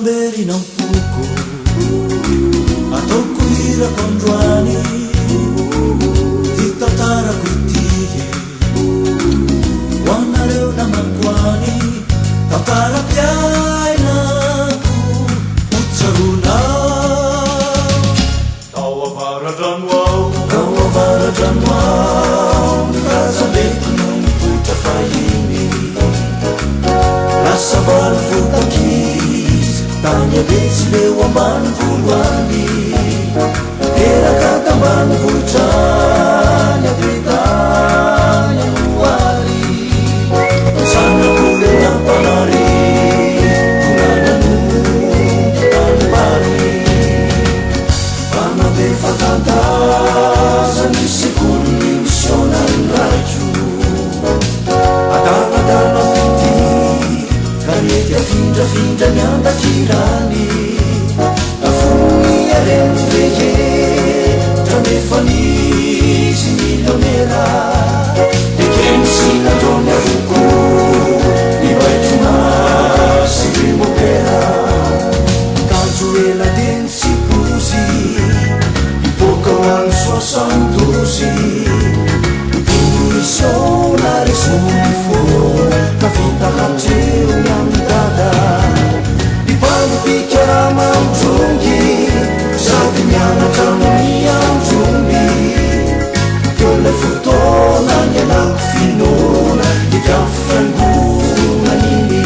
memberi nampuku atau kuhira kondrani titatara kutie wana leo na makwani tatara piai naku utsaruna tawa varadan wow kaza betu nungu tafayini rasa valvukakis tanya besi lewa manvulwani era kata manvulcanya tritanya nuari sana kuya panari tunana nungu bari pana be fatantaza nisikuni misionan raju adana piti karieta finda nyanda jirani afuni aremveye tramefanisi milionera ekensina tonya vuku ibaituna sirimopera kazuela densi pusi ipokawan sosandusi ipuisionare sulifo kafinta kaceu yang dada dipanggil bicara maujungi saat nyana kami yang jumbi kele futona nyenak finona di kafan bulan ini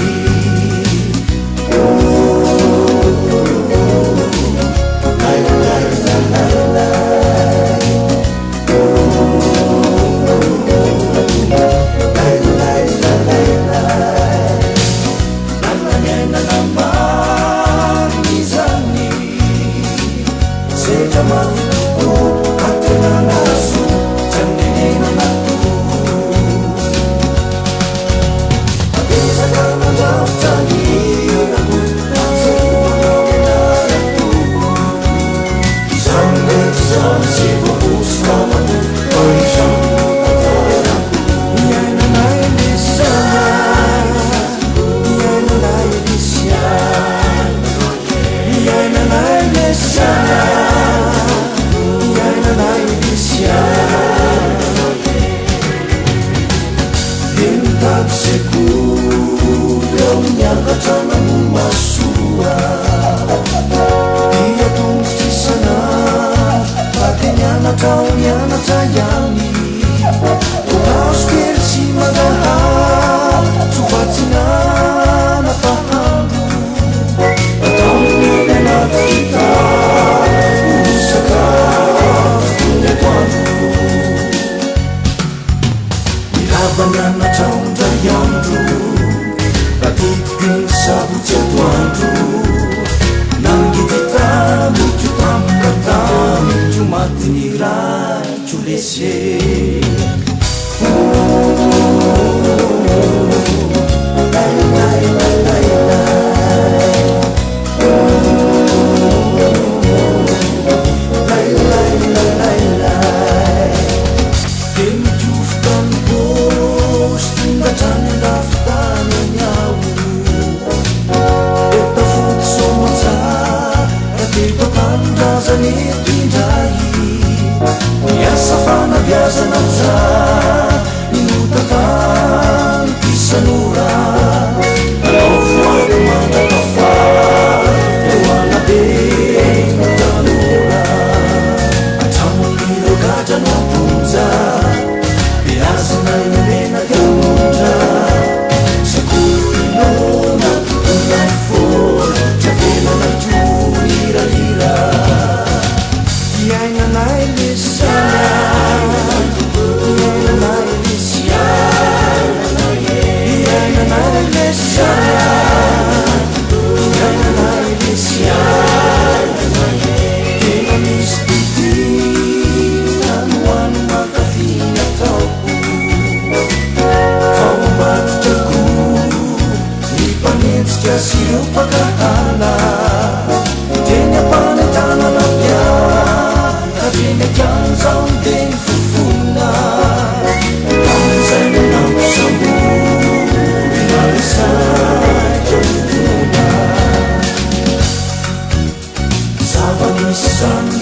san